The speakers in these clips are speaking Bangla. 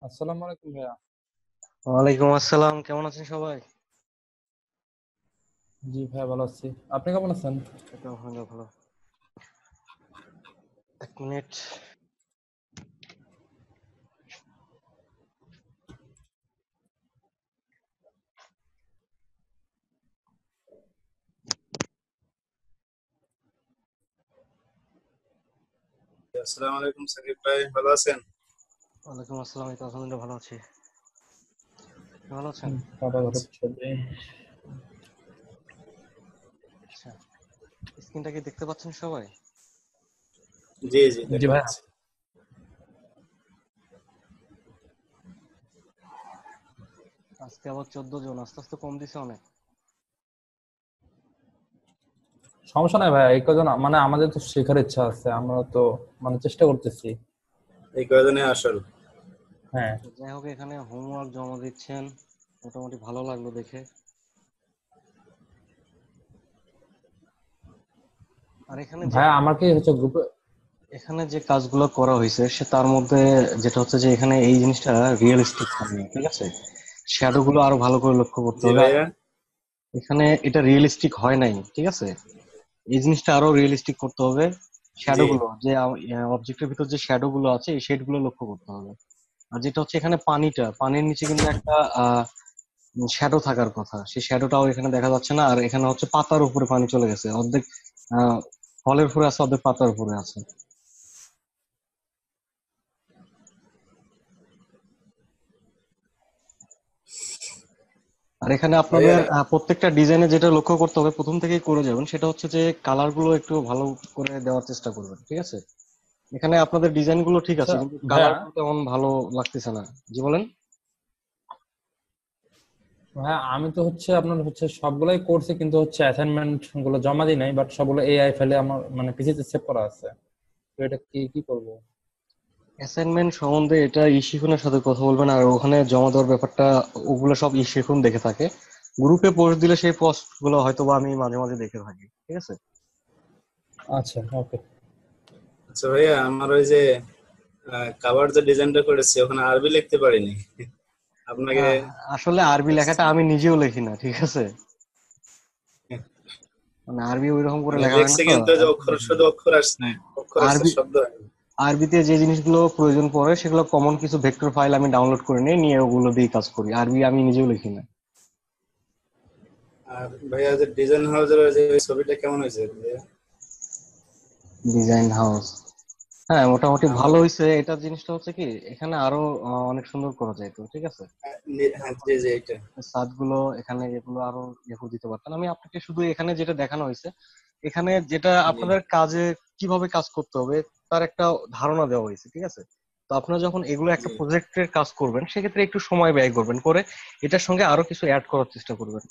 আসসালামু আলাইকুম ভাইয়া। ওয়ালাইকুম আসসালাম, কেমন আছেন সবাই? জি ভাইয়া, ভালো আছি। আপনি কেমন আছেন? এই তো আলহামদুলিল্লাহ ভালো। এক মিনিট। আসসালামু আলাইকুম সাকিব ভাই, ভালো আছেন? ওয়ালাইকুম আসসালাম, এই তো আলহামদুলিল্লাহ ভালো আছি। আপনি ভালো আছেন? বাবা ভালো আচ্ছা। আছে জি। আচ্ছা, স্ক্রিনটা কি দেখতে পাচ্ছেন সবাই? জি জি, জি দেখা ভাইয়া। যাচ্ছে। আজকে আবার 14 জন, আস্তে আস্তে কম দিছে অনেক। সমস্যা নাই ভাইয়া, এই কজন মানে আমাদের তো শেখার ইচ্ছা আছে, আমরা তো মানে চেষ্টা করতেছি। এই কয়দিনে আসল। হ্যাঁ তো যাই হোক, এখানে হোমওয়ার্ক জমা দিচ্ছেন, মোটামুটি ভালো লাগলো দেখে। আর ভাইয়া, আমার কি হচ্ছে গ্রুপে। এখানে যে কাজগুলো করা হয়েছে সে তার মধ্যে যেটা হচ্ছে যে এখানে এই জিনিসটা রিয়েলিস্টিক হয়নি, ঠিক আছে? শ্যাডো গুলো আরো ভালো করে লক্ষ্য করতে জি হবে। আর ভাইয়া। এখানে এটা রিয়েলিস্টিক হয় নাই, ঠিক আছে? এই জিনিসটা আরো রিয়েলিস্টিক করতে হবে। শ্যাডো জি গুলো যে অবজেক্টের ভিতর যে শ্যাডো গুলো আছে এই শেড গুলো লক্ষ্য করতে হবে। আর যেটা হচ্ছে এখানে পানির নিচে কিন্তু একটা শ্যাডো থাকার কথা, সেই শ্যাডোটাও এখানে দেখা যাচ্ছে না। আর এখানে হচ্ছে পাতার উপরে পানি চলে গেছে, অর্ধেক আহ ফলের উপরে আছে, অর্ধেক পাতার উপরে আছে। আর এখানে ভাইয়া। আপনাদের প্রত্যেকটা ডিজাইনে যেটা লক্ষ্য করতে হবে, প্রথম থেকেই করে যাবেন, সেটা হচ্ছে যে কালার গুলো একটু ভালো করে দেওয়ার চেষ্টা করবেন, ঠিক আছে? এখানে আপনাদের ডিজাইন গুলো ঠিক আচ্ছা আছে, কিন্তু ভাইয়া, কালার গুলো তেমন ভালো লাগতেছে না। জি বলেন। ভাইয়া আমি তো হচ্ছে আপনার হচ্ছে সবগুলাই করছি, কিন্তু হচ্ছে অ্যাসাইনমেন্ট গুলো জমা দিই নাই, বাট সবগুলো এআই ফাইলে আমার মানে পিসিতে সেভ করা আছে। তো এটা কি কি করব? অ্যাসাইনমেন্ট সম্বন্ধে এটা ইশিখুনের সাথে কথা বলবেন, আর ওখানে জমা দেওয়ার ব্যাপারটা ওগুলো সব ইশিখুন দেখে থাকে। গ্রুপে পোস্ট দিলে সেই পোস্ট গুলো হয়তো বা আমি মাঝে মাঝে দেখে থাকি, ঠিক আছে? আচ্ছা ওকে। আচ্ছা ভাইয়া, আমার ওই যে কাভার যে ডিজাইনটা করেছি ওখানে আরবি লিখতে পারিনি, আপনাকে আহ, আসলে আরবি লেখাটা আমি নিজেও লিখি না, ঠিক আছে? মানে আরবি ওইরকম করে মানে লেখা হয় না লিখছি তো। কিন্তু ওই যে আমি অক্ষর, লিখি না। শুধু অক্ষর আসছে, হ্যাঁ। অক্ষর আসছে, আরবি শব্দ হয়নি। আরবিতে যে জিনিসগুলো প্রয়োজন পড়ে সেগুলো কমন কিছু ভেক্টর ফাইল আমি ডাউনলোড করে নিয়ে নিয়ে ওগুলো দিয়ে কাজ করি। আরবি আমি নিজেও লিখি না। আর ভাইয়া, যে ডিজাইন হাউসের যে ওই ছবিটা কেমন হয়েছে ভাইয়া? ডিজাইন হাউস, হ্যাঁ মোটামুটি ভালো আমাদের হয়েছে। এটা জিনিসটা হচ্ছে কি, এখানে আরো অনেক সুন্দর করা যায় তো, ঠিক আছে? হ্যাঁ জি জি, এইটা। সাদ গুলো এখানে এগুলো আরো ইয়ে করে দিতে পারতেন। আমি আপনাকে শুধু এখানে যেটা দেখানো হয়েছে, এখানে যেটা জি আপনাদের কাজে কিভাবে কাজ করতে হবে তার একটা ধারণা দেওয়া হয়েছে, ঠিক আছে? তো আপনারা যখন এগুলো একটা জি। প্রজেক্টের কাজ করবেন, সেক্ষেত্রে একটু সময় ব্যয় করবেন, করে এটার সঙ্গে আরো কিছু অ্যাড করার চেষ্টা করবেন,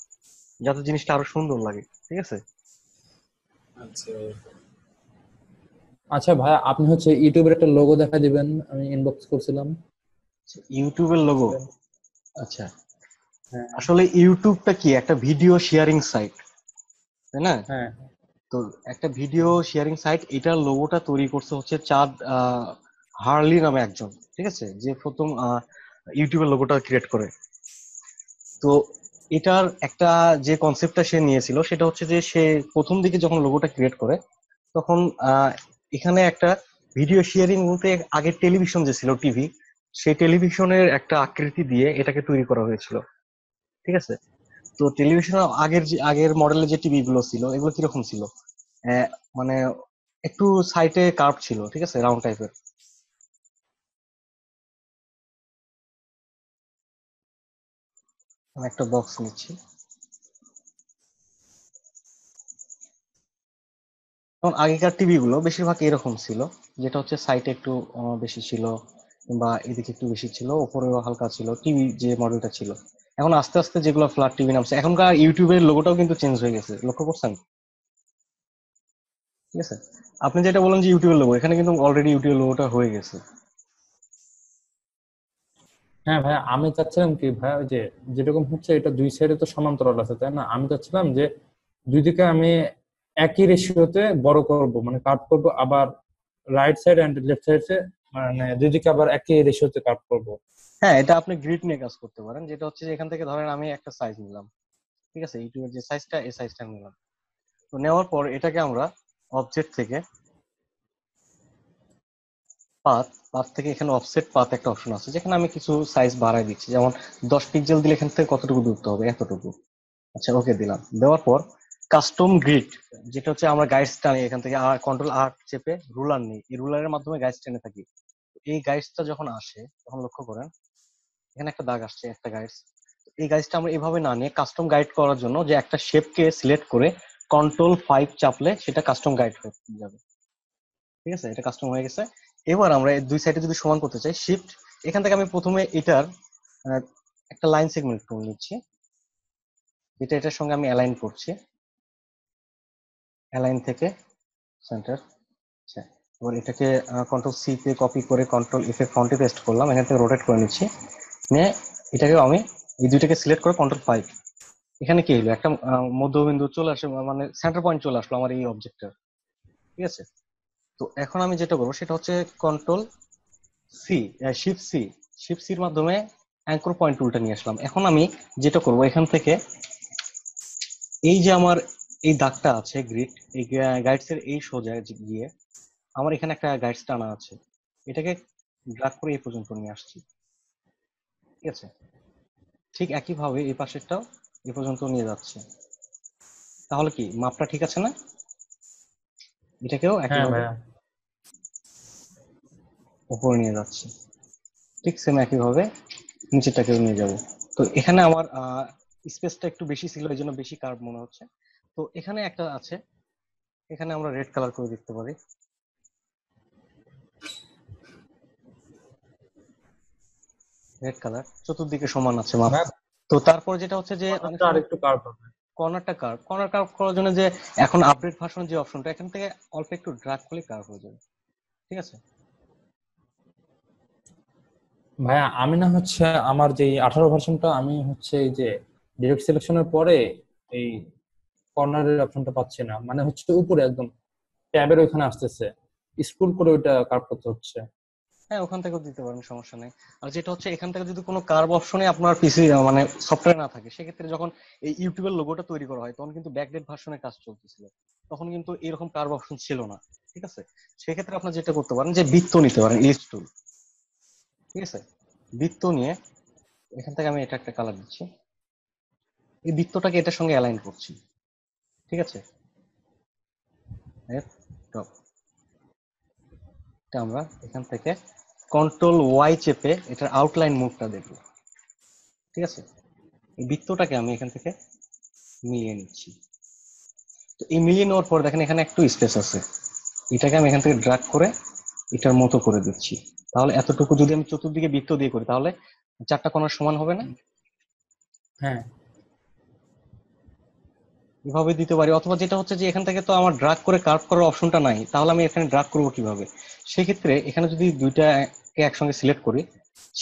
যাতে জিনিসটা আরো সুন্দর লাগে, ঠিক আছে? আচ্ছা। আচ্ছা ভাইয়া, আপনি হচ্ছে ইউটিউবের একটা লোগো দেখা দিবেন, আমি ইনবক্স করছিলাম। ইউটিউবের লোগো? দেখবেন। আচ্ছা, হ্যাঁ আসলে ইউটিউবটা কি একটা ভিডিও শেয়ারিং সাইট, তাই না? হ্যাঁ। তো একটা ভিডিও শেয়ারিং সাইট, এটার লোগোটা তৈরি করছে হচ্ছে চাঁদ হার্লি নামে একজন, ঠিক আছে, যে প্রথম ইউটিউবের লোগোটা ক্রিয়েট করে। তো এটার একটা যে কনসেপ্টটা সে নিয়েছিল সেটা হচ্ছে যে সে প্রথম দিকে যখন লোগোটা ক্রিয়েট করে, তখন আহ, এখানে একটা ভিডিও শেয়ারিং বলতে আগে টেলিভিশন যে ছিল, টিভি, সেই টেলিভিশনের একটা আকৃতি দিয়ে এটাকে তৈরি করা হয়েছিল, ঠিক আছে? তো টেলিভিশন আগের মডেলের যে টিভি গুলো ছিল এগুলো কিরকম ছিল, আহ, মানে একটু সাইটে কার্ভ ছিল, ঠিক আছে, রাউন্ড টাইপের। আমি একটা বক্স নিচ্ছি। তখন আগেকার টিভি গুলো বেশিরভাগ এরকম ছিল, যেটা হচ্ছে সাইটে একটু বেশি ছিল, কিংবা এদিকে একটু বেশি ছিল, উপরেও হালকা ছিল টিভি যে মডেলটা ছিল। এখন আস্তে আস্তে যেগুলো ফ্ল্যাট টিভি নামছে, এখনকার ইউটিউবের লোগোটাও কিন্তু চেঞ্জ হয়ে গেছে, লক্ষ্য করছেন? ঠিক আছে, আপনি যেটা বলেন যে ইউটিউবের লোগো, এখানে কিন্তু অলরেডি ইউটিউবের লোগোটা হয়ে গেছে। হ্যাঁ ভাইয়া, আমি চাচ্ছিলাম কি ভাইয়া, ওই যে যেরকম হচ্ছে এটা দুই সাইডে তো সমান্তরাল আছে তাই না, আমি চাচ্ছিলাম যে দুই দিকে আমি একই রেশিওতে বড় করব, মানে কাট করব, আবার রাইট সাইড এন্ড লেফট সাইডে মানে দুদিকে আবার একই রেশিওতে কাট করব? হ্যাঁ, এটা আপনি গ্রিড নিয়ে কাজ করতে পারেন, যেটা হচ্ছে যে এখান থেকে ধরেন আমি একটা সাইজ নিলাম, ঠিক আছে, ইউটিউবের যে সাইজটা এই সাইজটা নিলাম। তো নেওয়ার পর এটাকে আমরা অবজেক্ট থেকে পাথ, পাথ থেকে এখানে অফসেট পাথ একটা অপশন আছে, যেখানে আমি কিছু সাইজ বাড়াই দিচ্ছি, যেমন 10 পিক্সেল দিলে এখান থেকে কতটুকু দূরত্ব হবে, এতটুকু। আচ্ছা, ওকে দিলাম। দেওয়ার পর কাস্টম গ্রিড, যেটা হচ্ছে আমরা গাইডস টানি এখান থেকে, কন্ট্রোল আর চেপে রুলার নেই, এই রুলারের মাধ্যমে গাইডস টেনে থাকি। এই গাইডসটা যখন আসে তখন লক্ষ্য করেন এখানে একটা দাগ আসছে, একটা গাইডস। এই গাইডসটা আমরা এভাবে না নিয়ে কাস্টম গাইড করার জন্য যে একটা শেপকে সিলেক্ট করে Ctrl+5 চাপলে সেটা কাস্টম গাইড হয়ে যাবে। ঠিক আছে, এটা কাস্টম হয়ে গেছে। এবার আমরা এই দুই সাইডে যদি সমান করতে চাই, শিফট, এখান থেকে আমি প্রথমে এটার আহ, একটা লাইন সেগমেন্ট করে নিচ্ছি, এটা এটার সঙ্গে আমি অ্যালাইন করছি, অ্যালাইন থেকে সেন্টার। আচ্ছা, এবার এটাকে Ctrl+C তে কপি করে Ctrl+F এ ফ্রন্টে পেস্ট করলাম, এখান থেকে রোটেট করে নিচ্ছি, নিয়ে এটাকে আমি এই দুইটাকে সিলেক্ট করে Ctrl+5। এখানে কি হলো, একটা মধ্যবিন্দু চলে আসে, মানে সেন্টার পয়েন্ট চলে আসলো আমার এই অবজেক্টের। ঠিক আছে, তো এখন আমি যেটা করবো সেটা হচ্ছে Ctrl+C, শিফট-C, শিফট-Cর মাধ্যমে অ্যাঙ্কর পয়েন্ট টুলটা নিয়ে আসলাম। এখন আমি যেটা করব, এখান থেকে এই যে আমার এই দাগটা আছে গ্রিড, এই গাইডস এর এই সোজা গিয়ে আমার এখানে একটা গাইডস টানা আছে, এটাকে ড্রাগ করে এই পর্যন্ত নিয়ে আসছি। ঠিক আছে, ঠিক একইভাবে এই পাশেরটাও এই পর্যন্ত নিয়ে যাচ্ছে। তাহলে কি মাপটা ঠিক আছে না? এটাকেও হ্যাঁ একইভাবে ভাইয়া। উপরে নিয়ে যাচ্ছে, ঠিক সেম একইভাবে নিচেরটাকেও নিয়ে যাব। তো এখানে আমার স্পেসটা একটু বেশি ছিল, এই জন্য বেশি কার্ভ মনে হচ্ছে। তো এখানে একটা আছে, এখানে আমরা রেড কালার করে দেখতে পারি, রেড কালার চতুর্দিকে সমান আছে মাপ। ভাইয়া তো তারপর যেটা হচ্ছে যে অনেক কর্নারটা সময় আরেকটু কার্ভ হবে। কর্নার কার্ভ করার জন্য যে এখন আপডেট ভার্সন যে অপশনটা, এখান থেকে অল্প একটু ড্র্যাগ করলে কার্ভ হয়ে যাবে। ঠিক আছে, ভাইয়া আমি না হচ্ছে আমার যে 18 ভার্সনটা, আমি হচ্ছে এই যে ডিরেক্ট সিলেকশনের পরে এই কর্নারের অপশনটা পাচ্ছি না, মানে হচ্ছে উপরে একদম ট্যাবের ওইখানে আসতেছে, স্ক্রল করে ওইটা কার্ভ করতে হচ্ছে। হ্যাঁ ওখান থেকেও দিতে পারেন, সমস্যা নেই। আর যেটা হচ্ছে এখান থেকে যদি কোনো কার্ভ অপশনে আপনার পিসি মানে সফটওয়্যার না থাকে, সেক্ষেত্রে যখন এই ইউটিউবের লোগোটা তৈরি করা হয় তখন কিন্তু ব্যাকডেট ভার্সনে কাজ চলতেছিল, তখন কিন্তু এরকম কার্ভ অপশন ছিল না। ঠিক আছে, সেক্ষেত্রে আপনার যেটা করতে পারেন যে বৃত্ত নিতে পারেন, ইলিপস টুল। ঠিক আছে, বৃত্ত নিয়ে এখান থেকে আমি এটা একটা কালার দিচ্ছি, এই বৃত্তটাকে এটার সঙ্গে অ্যালাইন করছি। ঠিক আছে, টপ, এটা আমরা এখান থেকে Ctrl+Y চেপে এটার আউটলাইন মুভটা দেখবো। ঠিক আছে, এই বৃত্তটাকে আমি এখান থেকে মিলিয়ে নিচ্ছি। তো এই মিলিয়ে নেওয়ার পর দেখেন এখানে একটু স্পেস আছে, এটাকে আমি এখান থেকে ড্র্যাগ করে এটার মতো করে দিচ্ছি। তাহলে এতটুকু যদি আমি চতুর্দিকে বৃত্ত দিয়ে করি তাহলে চারটা কোণার সমান হবে না? হ্যাঁ এভাবে দিতে পারি, অথবা যেটা হচ্ছে যে এখান থেকে তো আমার ড্রাগ করে কার্ভ করার অপশনটা নাই, তাহলে আমি এখানে ড্রাগ করবো কিভাবে? সেক্ষেত্রে এখানে যদি দুইটাকে একসঙ্গে সিলেক্ট করি,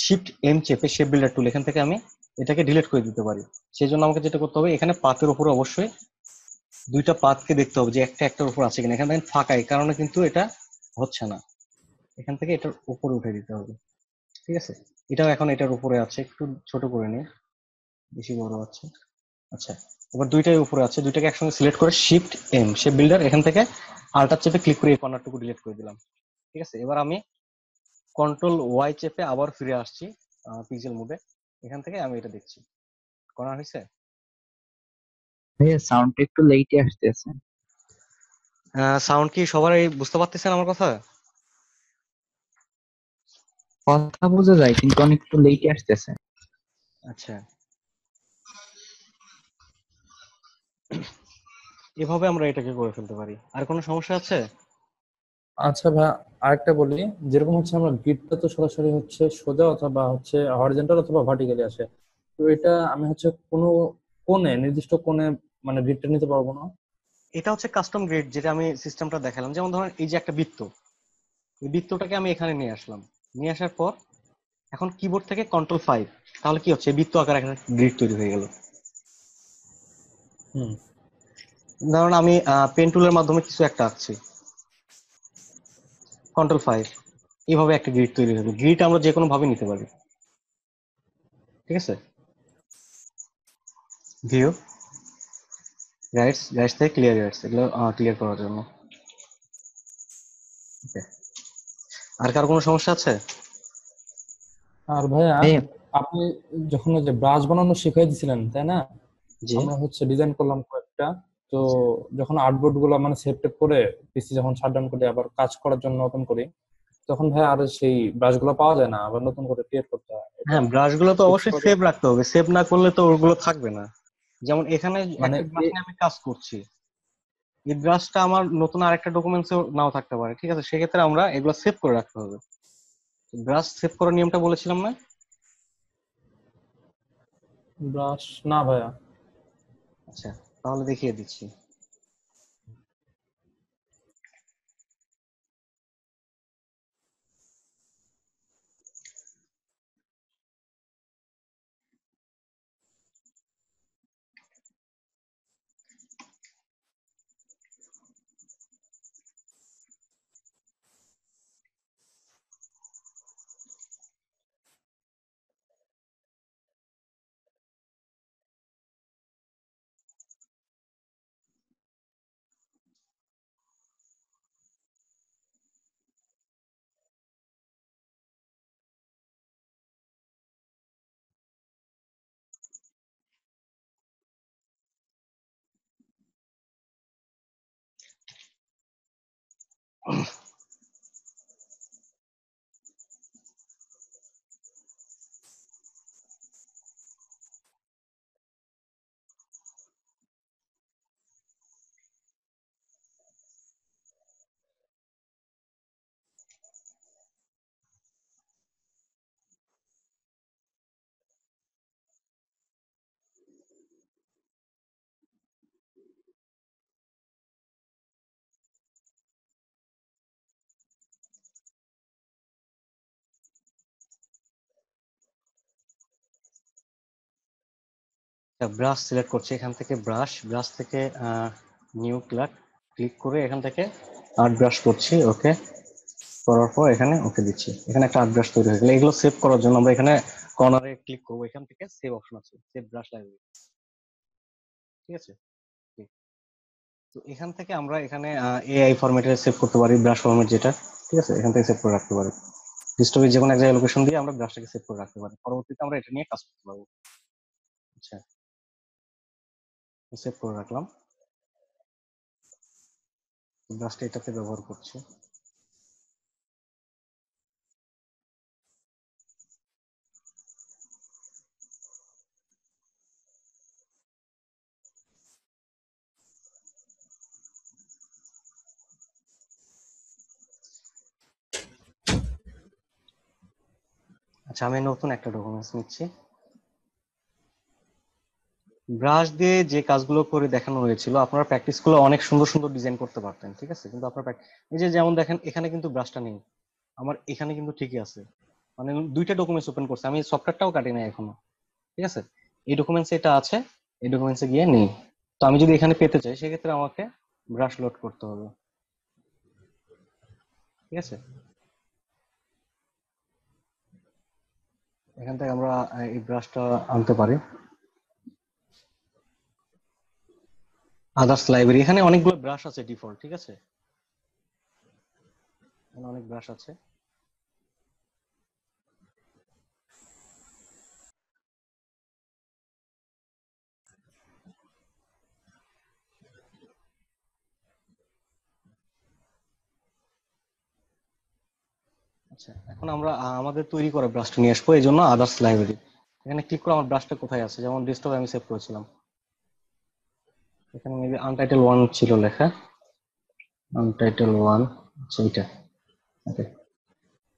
শিফট-M চেপে শেপ বিল্ডার টুল, এখান থেকে আমি এটাকে ডিলিট করে দিতে পারি। সেই জন্য আমাকে যেটা করতে হবে, এখানে পাতের উপরে অবশ্যই দুইটা পাতকে দেখতে হবে যে একটা একটার উপর আছে কিনা। এখানে দেখেন ফাঁকা, এই কারণে কিন্তু এটা হচ্ছে না, এখান থেকে এটার উপরে উঠে দিতে হবে। ঠিক আছে, এটাও এখন এটার উপরে আছে, একটু ছোট করে নিই, বেশি বড় আছে। আচ্ছা, এবার দুইটাই উপরে আছে, দুইটাকে একসঙ্গে সিলেক্ট করে শিফট-M শেপ বিল্ডার, এখান থেকে আল্টার চেপে ক্লিক করে এই কর্নারটুকু ডিলিট করে দিলাম। ঠিক আছে, এবার আমি Ctrl+Y চেপে আবার ফিরে আসছি পিক্সেল মোডে, এখান থেকে আমি এটা দেখছি কর্নার হয়েছে। ভাইয়া সাউন্ডটা একটু লেটে আসতেছে। সাউন্ড কি সবাই বুঝতে পারতেছেন আমার কথা? কথা বোঝা যায় কিন্তু অনেক একটু লেটে আসতেছে। আচ্ছা, এভাবে আমরা এটাকে করে ফেলতে পারি। আর কোনো সমস্যা আছে? আচ্ছা ভাই, আরেকটা বলি, যেরকম হচ্ছে আমরা গ্রিডটা তো সরাসরি হচ্ছে সোজা অথবা হচ্ছে হরিজন্টাল অথবা ভার্টিক্যালি আসে, তো এটা আমি হচ্ছে কোনো কোণে, নির্দিষ্ট কোণে মানে গ্রিডটা নিতে পারবো না? এটা হচ্ছে কাস্টম গ্রিড, যেটা আমি সিস্টেমটা দেখালাম। যেমন ধরেন এই যে একটা বৃত্ত, এই বৃত্তটাকে আমি এখানে নিয়ে আসলাম, নিয়ে আসার পর এখন কিবোর্ড থেকে Ctrl+5, তাহলে কি হচ্ছে, বৃত্ত আকার একটা গ্রিড তৈরি হয়ে গেল। হুম। ধরুন আমি পেন টুলের মাধ্যমে কিছু একটা আঁকছি, Ctrl+5, এইভাবে একটা গ্রিড তৈরি হবে। গ্রিড আমরা যে কোনো ভাবে নিতে পারি, ঠিক আছে। ভিউ, গাইডস, গাইডস থেকে ক্লিয়ার গাইডস, এগুলো ক্লিয়ার করার জন্য। ওকে, আর কার কোনো সমস্যা আছে? আর ভাইয়া এই আপনি যখন ওই যে ব্রাশ বানানো শিখিয়ে দিছিলেন তাই না, জি। আমরা হচ্ছে ডিজাইন করলাম কয়েকটা। তো আচ্ছা। যখন আর্টবোর্ড গুলো মানে সেভ টেপ করে পিসি যখন শাটডাউন করে আবার কাজ করার জন্য ওপেন করি, তখন ভাই আর সেই ব্রাশ গুলো পাওয়া যায় না, আবার নতুন করে ক্রিয়েট করতে হয়। এটা হ্যাঁ, ব্রাশ গুলো তো ফিক্স অবশ্যই করা সেভ যায় না? রাখতে হবে, সেভ না করলে তো ওগুলো থাকবে না। যেমন এখানে মানে একটা ব্রাশ নিয়ে আমি কাজ করছি, এই ব্রাশটা আমার নতুন আরেকটা ডকুমেন্টসেও নাও থাকতে পারে, ঠিক আছে। সেক্ষেত্রে আমরা এগুলো সেভ করে রাখতে হবে। ব্রাশ সেভ করার নিয়মটা বলেছিলাম না? ব্রাশ না ভাইয়া। আচ্ছা, তাহলে দেখিয়ে দিচ্ছি। ব্রাশ সিলেক্ট করছি, এখান থেকে ব্রাশ, ব্রাশ থেকে নিউ ক্লাক ক্লিক করে এখান থেকে আর্ট ব্রাশ করছি। ওকে করার পর এখানে ওকে দিচ্ছি, এখানে একটা আর্ট ব্রাশ তৈরি হয়ে গেল। এগুলো সেভ করার জন্য আমরা এখানে কর্নারে ক্লিক করবো, এখান থেকে সেভ অপশন আছে, সেভ ব্রাশ লাইব্রেরি, ঠিক আছে। ঠিক। তো এখান থেকে আমরা এখানে এআই ফরম্যাটে সেভ করতে পারি, ব্রাশ ফরম্যাট যেটা, ঠিক আছে, এখান থেকে সেভ করে রাখতে পারি। ডিস্ট্রবের যে কোনো এক জায়গায় লোকেশন দিয়ে আমরা ব্রাশটাকে সেভ করে রাখতে পারি, পরবর্তীতে আমরা এটা নিয়ে কাজ করতে পারবো। আচ্ছা, সেভ করে রাখলাম, ব্রাশটা এটাতে ব্যবহার করছি। আচ্ছা, আমি নতুন একটা ডকুমেন্টস নিচ্ছি। ব্রাশ দিয়ে যে কাজগুলো করে দেখানো হয়েছিল, আপনারা প্র্যাকটিস গুলো অনেক সুন্দর সুন্দর ডিজাইন করতে পারতেন, ঠিক আছে। কিন্তু আপনার এই যে যেমন দেখেন এখানে কিন্তু ব্রাশটা নেই, আমার এখানে কিন্তু ঠিকই আছে। মানে দুইটা ডকুমেন্টস ওপেন করছে, আমি সফটওয়্যারটাও কাটি নাই এখনো, ঠিক আছে। এই ডকুমেন্টস এটা আছে, এই ডকুমেন্টসে গিয়ে নেই। তো আমি যদি এখানে পেতে চাই সেক্ষেত্রে আমাকে ব্রাশ লোড করতে হবে, ঠিক আছে। এখান থেকে আমরা এই ব্রাশটা আনতে পারি। আদার্স লাইব্রেরি, এখানে অনেকগুলো ব্রাশ আছে ডিফল্ট, ঠিক আছে, এখানে অনেক ব্রাশ আছে। আচ্ছা, এখন আমরা আমাদের তৈরি করা ব্রাশটা নিয়ে আসবো, এই জন্য আদার্স লাইব্রেরি এখানে ক্লিক করে আমার ব্রাশটা কোথায় আছে, যেমন ডেস্কটপে আমি সেভ করেছিলাম, এখানে মেবি আনটাইটেল 1 ছিল লেখা, আনটাইটেল 1, আচ্ছা এটা, ওকে,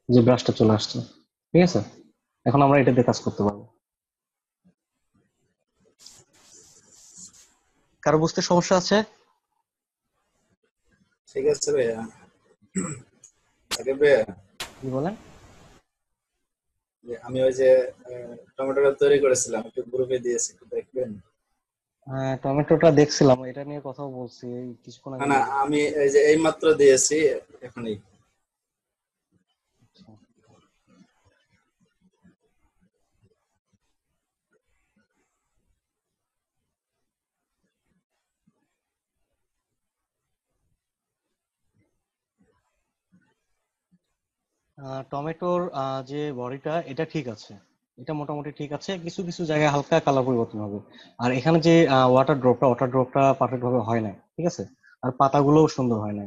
যে ব্রাশটা চলে আসছে, ঠিক আছে। এখন আমরা এটা দিয়ে কাজ করতে পারবো। কারো বুঝতে সমস্যা আছে? ঠিক আছে ভাইয়া। আগে ভাইয়া, কি বলেন? যে আমি ওই যে টমেটোটা তৈরি করেছিলাম, একটু গ্রুপে দিয়েছি, একটু দেখবেন? হ্যাঁ, টমেটোটা দেখছিলাম, এটা নিয়ে কথাও বলছি এই কিছুক্ষণ না আগে না, বললাম। আমি এই যে এই মাত্র দিয়েছি এখনই। টমেটোর যে বডিটা এটা ঠিক আছে, এটা মোটামুটি ঠিক আছে, কিছু কিছু জায়গায় হালকা কালার পরিবর্তন হবে। আর এখানে যে ওয়াটার ড্রপটা পারফেক্ট ভাবে হয় না, ঠিক আছে। আর পাতাগুলোও সুন্দর হয় না।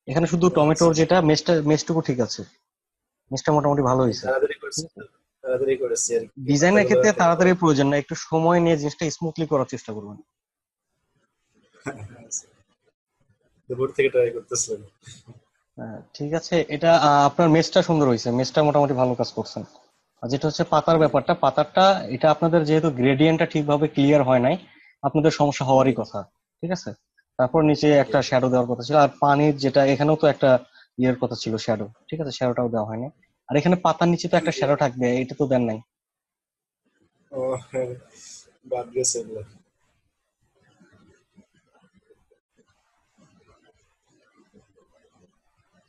এখানে শুধু টমেটোর যেটা মেশটুকু ঠিক আছে, মেশটা মোটামুটি ভালো হয়েছে। তাড়াতাড়ি করছি তো, তাড়াতাড়ি করেছি আর কি, ডিজাইনের পাতাগুলো ক্ষেত্রে একটু তাড়াতাড়ি প্রয়োজন না, একটু সময় নিয়ে জিনিসটা স্মুথলি করার চেষ্টা করবেন। দুপুর থেকে ট্রাই করতেছিলাম। ঠিক আছে, এটা আপনার মেশটা সুন্দর হয়েছে, মেশটা মোটামুটি ভালো কাজ করছেন। আর যেটা হচ্ছে পাতার ব্যাপারটা, পাতারটা এটা আপনাদের যেহেতু গ্রেডিয়েন্টটা ঠিকভাবে ক্লিয়ার হয় নাই, আপনাদের সমস্যা হওয়ারই কথা, ঠিক আছে। তারপর নিচে একটা শ্যাডো দেওয়ার কথা ছিল, আর পানির যেটা এখানেও তো একটা ইয়ের কথা ছিল শ্যাডো, ঠিক আছে, শ্যাডোটাও দেওয়া হয়নি। আর এখানে পাতার নিচে তো একটা শ্যাডো থাকবে, এটা তো দেন নাই। ও হ্যাঁ, বাদ গেছে এগুলো।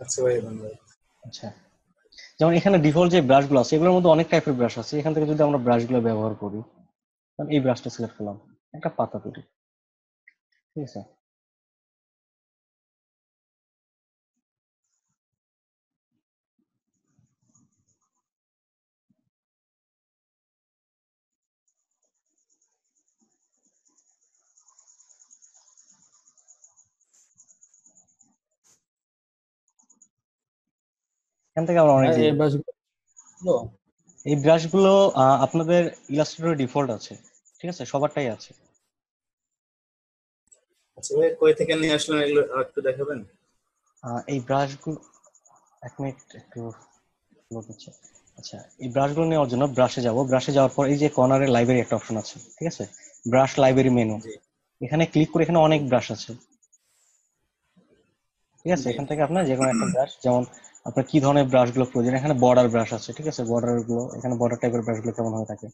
আচ্ছা ভাই, ধন্যবাদ। আচ্ছা, যেমন এখানে ডিফল্ট যে ব্রাশগুলো আছে এগুলোর মধ্যে অনেক টাইপের ব্রাশ আছে, এখান থেকে যদি আমরা ব্রাশগুলো ব্যবহার করি, তাহলে এই ব্রাশটা সিলেক্ট করলাম, একটা পাতা তৈরি, ঠিক আছে। এখান থেকে আমরা অনেক ভাইয়া এই জিনিস, ব্রাশগুলো এই ব্রাশগুলো আপনাদের ইলাস্ট্রেটর ডিফল্ট আছে, ঠিক আছে, সবারটাই আছে। আচ্ছা ভাই, কই থেকে নিয়ে আসলেন এগুলো একটু দেখাবেন? এই ব্রাশগুলো, এক মিনিট একটু লোড হচ্ছে। আচ্ছা, এই ব্রাশগুলো নেওয়ার জন্য ব্রাশে যাব, ব্রাশে যাওয়ার পর এই যে কর্নারে লাইব্রেরি একটা অপশন আছে, ঠিক আছে, ব্রাশ লাইব্রেরি মেনু, জি এখানে ক্লিক করে এখানে অনেক ব্রাশ আছে, ঠিক আছে। জি। এখান থেকে আপনার যে কোনো একটা ব্রাশ, যেমন আপনার কি ধরনের ব্রাশ গুলো প্রয়োজন, এখানে বর্ডার ব্রাশ আছে, ঠিক আছে, বর্ডার গুলো এখানে বর্ডার টাইপের ব্রাশ গুলো কেমন হয়ে থাকে।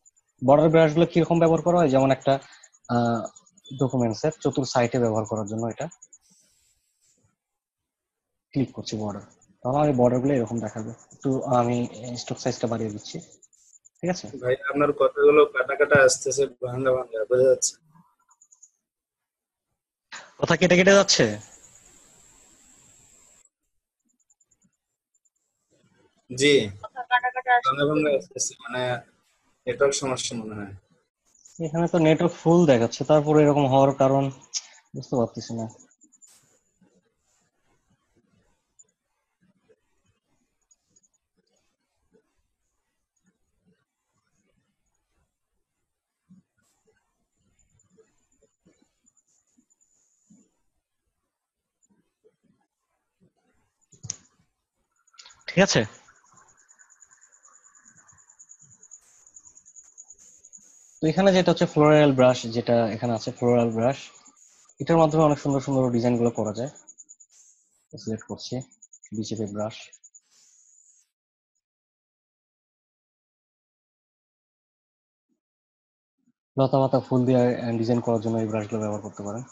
বর্ডার ব্রাশ গুলো কিরকম ব্যবহার করা হয়, যেমন একটা ডকুমেন্টস এর চতুর সাইটে ব্যবহার করার জন্য এটা ক্লিক করছি বর্ডার, তাহলে আমার বর্ডার গুলো এরকম দেখাবে। একটু আমি স্টক সাইজটা বাড়িয়ে দিচ্ছি, ঠিক আছে। ভাই আপনার কথাগুলো কাটা কাটা আসতেছে, ভাঙা ভাঙা বোঝা যাচ্ছে। কথা কেটে কেটে যাচ্ছে। জি, ভাঙা ভাঙা আসতেছে, মানে নেটওয়ার্ক সমস্যা মনে হয়। এখানে তো নেটওয়ার্ক ফুল দেখাচ্ছে, তারপরে এরকম হওয়ার কারণ বুঝতে পারতেছি না। ঠিক আছে, তো এখানে যেটা হচ্ছে ফ্লোরাল ব্রাশ, যেটা এখানে আছে ফ্লোরাল ব্রাশ, এটার মাধ্যমে অনেক সুন্দর সুন্দর ডিজাইন গুলো করা যায়। সিলেক্ট করছি বিজেপি ব্রাশ, লতা পাতা ফুল দিয়ে ডিজাইন করার জন্য এই ব্রাশগুলো ব্যবহার করতে পারেন।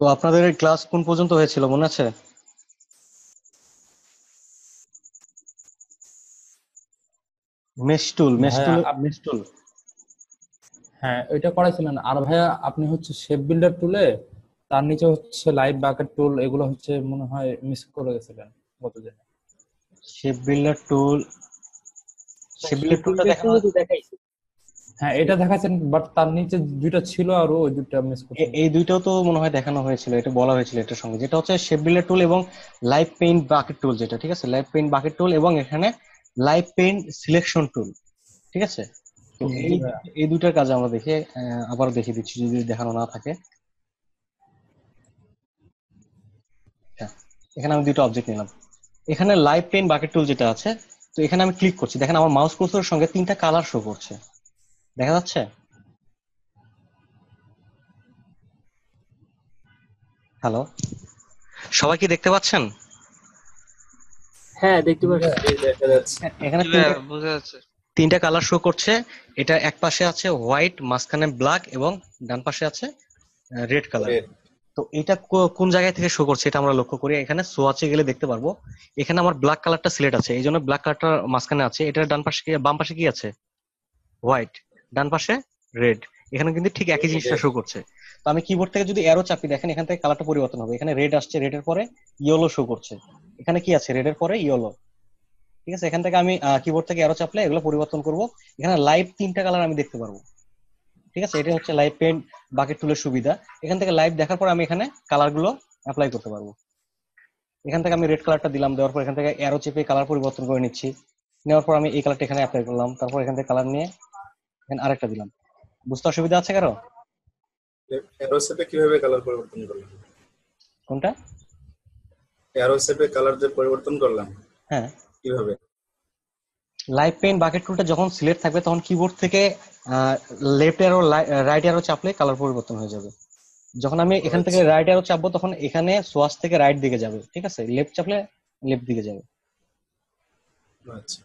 তো আপনাদের এই ক্লাস কোন পর্যন্ত হয়েছিল মনে আছে? মেশটুল, ভাইয়া মেশটুল, মেশটুল। হ্যাঁ ওইটা করাইছিলেন। আর ভাইয়া আপনি হচ্ছে শেপ বিল্ডার টুলে তার নিচে হচ্ছে লাইভ বাকেট টুল, এগুলো হচ্ছে মনে হয় মিস করে গেছিলেন গতদিন। শেপ বিল্ডার টুল, শেপ বিল্ডার টুলটা দেখানো, হ্যাঁ এটা দেখাচ্ছেন, বাট তার নিচে দুইটা ছিল আর ওই দুইটা মিস করছেন। এই দুইটাও তো মনে হয় দেখানো হয়েছিল, এটা বলা হয়েছিল এটার সঙ্গে, যেটা হচ্ছে শেপ বিল্ডার টুল এবং লাইভ পেইন্ট বাকেট টুল, যেটা ঠিক আছে, লাইভ পেইন্ট বাকেট টুল এবং এখানে লাইভ পেইন্ট সিলেকশন টুল, ঠিক আছে। তো জি এই ভাইয়া। এই দুইটার কাজ আমরা দেখে আবার দেখিয়ে দিচ্ছি যদি দেখানো না থাকে। হ্যাঁ, এখানে আমি দুটো অবজেক্ট নিলাম, এখানে লাইভ পেইন্ট বাকেট টুল যেটা আছে, তো এখানে আমি ক্লিক করছি, দেখেন আমার মাউস কার্সরের সঙ্গে তিনটা কালার শো করছে, দেখা যাচ্ছে? হ্যালো, সবাই কি দেখতে পাচ্ছেন? হ্যাঁ দেখতে জি পাচ্ছি। ভাইয়া। জি দেখা যাচ্ছে। এখানে জি ভাইয়া তিনটা, বোঝা যাচ্ছে। তিনটা কালার শো করছে। এটা এক পাশে আছে হোয়াইট, মাঝখানে ব্ল্যাক এবং ডান পাশে আছে রেড কালার। রেড। তো এটা কোন জায়গায় থেকে শো করছে এটা আমরা লক্ষ্য করি। এখানে সোয়াচে গেলে দেখতে পারবো এখানে আমার ব্ল্যাক কালারটা সিলেক্ট আছে, এই জন্য ব্ল্যাক কালারটা মাঝখানে আছে। এটা ডান পাশে বাম পাশে কি আছে? হোয়াইট। ডান পাশে রেড। এখানে কিন্তু ঠিক একই জিনিসটা রেড। শো করছে। তো আমি কিবোর্ড থেকে যদি অ্যারো চাপি, দেখেন এখান থেকে কালারটা পরিবর্তন হবে। এখানে রেড আসছে, রেডের পরে ইয়েলো শো করছে। এখানে কি আছে? রেডের পরে ইয়েলো। ঠিক আছে, এখান থেকে আমি কিবোর্ড থেকে অ্যারো চাপলে এগুলো পরিবর্তন করব। এখানে লাইভ তিনটা কালার আমি দেখতে পারবো। ঠিক আছে, এটা হচ্ছে লাইভ পেন্ট বাকেট টুলের সুবিধা। এখান থেকে লাইভ দেখার পর আমি এখানে কালার গুলো অ্যাপ্লাই করতে পারবো। এখান থেকে আমি রেড কালারটা দিলাম, দেওয়ার পর এখান থেকে অ্যারো চেপে কালার পরিবর্তন করে নিচ্ছি। নেওয়ার পর আমি এই কালারটা এখানে অ্যাপ্লাই করলাম, তারপর এখান থেকে কালার নিয়ে এখানে আরেকটা দিলাম। বুঝতে অসুবিধা আছে কারো? অ্যারো শেপে কিভাবে কালার পরিবর্তন করলাম? কোনটা? অ্যারো শেপে কালার যে পরিবর্তন করলাম হ্যাঁ, কিভাবে? লাইভ পেন বাকেট টুলটা যখন সিলেক্ট থাকবে তখন কিবোর্ড থেকে লেফট অ্যারো রাইট অ্যারো চাপলে কালার পরিবর্তন হয়ে যাবে। যখন আমি এখান থেকে আচ্ছা। রাইট অ্যারো চাপবো তখন এখানে সোয়াচ থেকে রাইট দিকে যাবে। ঠিক আছে, লেফট চাপলে লেফট দিকে যাবে। আচ্ছা।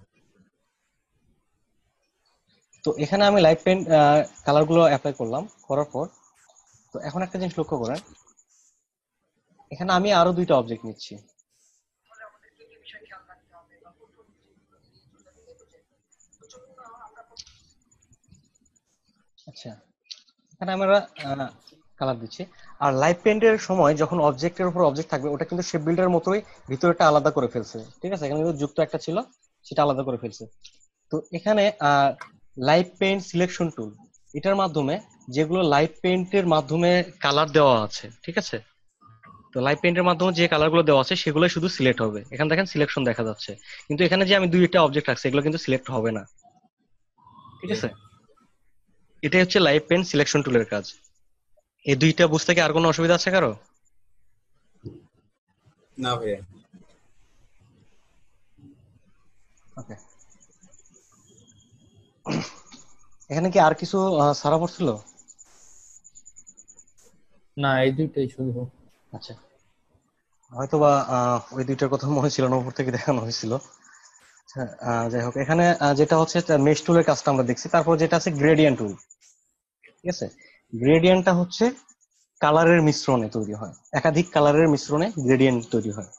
তো এখানে আমি লাইভ পেন কালার গুলো অ্যাপ্লাই করলাম, করার পর তো এখন একটা জিনিস লক্ষ্য করেন, এখানে আমি আরো দুইটা অবজেক্ট নিচ্ছি। আচ্ছা, এখানে আমরা কালার দিচ্ছি। আর লাইভ পেন্টের সময় যখন অবজেক্টের উপর অবজেক্ট থাকবে ওটা কিন্তু শেপ বিল্ডারের মতোই ভিতরটা আলাদা করে ফেলছে। ঠিক আছে, এখানে কিন্তু যুক্ত একটা ছিল, সেটা আলাদা করে ফেলছে। তো এখানে লাইভ পেইন্ট সিলেকশন টুল, এটার মাধ্যমে যেগুলো লাইভ পেইন্টের মাধ্যমে কালার দেওয়া আছে, ঠিক আছে, তো লাইভ পেইন্টের মাধ্যমে যে কালার গুলো দেওয়া আছে সেগুলো শুধু সিলেক্ট হবে। এখানে দেখেন সিলেকশন দেখা যাচ্ছে, কিন্তু এখানে যে আমি দুইটা অবজেক্ট রাখছি এগুলো কিন্তু সিলেক্ট হবে না। ঠিক আছে, এটাই হচ্ছে লাইভ পেইন্ট সিলেকশন টুলের কাজ। এই দুইটা বুঝতে কি আর কোনো অসুবিধা আছে কারো? না ভাইয়া। ওকে, এখানে কি আর কিছু সারা পড়ছিল? না, এই দুইটাই শুধু। আচ্ছা, হয়তোবা ওই দুইটার কথা মনে ছিল না, উপর থেকে দেখানো হয়েছিল। আচ্ছা, যাই হোক, এখানে যেটা হচ্ছে মেশ টুলের কাজটা আমরা দেখছি। তারপর যেটা আছে গ্রেডিয়েন্ট টুল। ঠিক আছে, গ্রেডিয়েন্টটা হচ্ছে কালারের মিশ্রণে তৈরি হয়, একাধিক কালারের মিশ্রণে গ্রেডিয়েন্ট তৈরি হয়।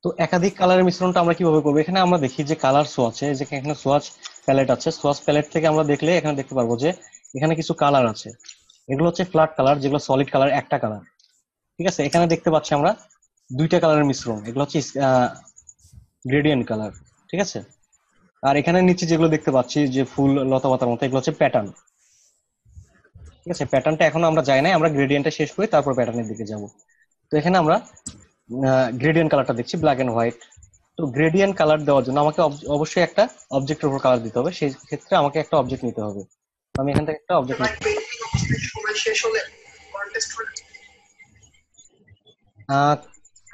তো একাধিক কালারের মিশ্রণটা আমরা কিভাবে করবো? এখানে আমরা দেখি যে কালার সোয়াচে, যে এখানে সোয়াচ প্যালেট আছে, সোয়াচ প্যালেট থেকে আমরা দেখলে এখানে দেখতে পারবো যে এখানে কিছু কালার আছে। এগুলো হচ্ছে ফ্ল্যাট কালার, যেগুলো সলিড কালার একটা কালার। ঠিক আছে, এখানে দেখতে পাচ্ছি আমরা দুইটা কালারের মিশ্রণ, এগুলো হচ্ছে গ্রেডিয়েন্ট কালার। ঠিক আছে, আর এখানে নিচে যেগুলো দেখতে পাচ্ছি যে ফুল লতা পাতার মতো, এগুলো হচ্ছে প্যাটার্ন। ঠিক আছে, প্যাটার্নটা এখন আমরা যাই না, আমরা গ্রেডিয়েন্টটা শেষ করি তারপর প্যাটার্নের দিকে যাব। তো এখানে আমরা গ্রেডিয়েন্ট কালারটা দেখছি ব্ল্যাক এন্ড হোয়াইট। তো গ্রেডিয়েন্ট কালার দেওয়ার জন্য আমাকে অবশ্যই একটা অবজেক্টের উপর কালার দিতে হবে, সেই ক্ষেত্রে আমাকে একটা অবজেক্ট নিতে হবে। আমি এখান থেকে একটা অবজেক্ট নিচ্ছি।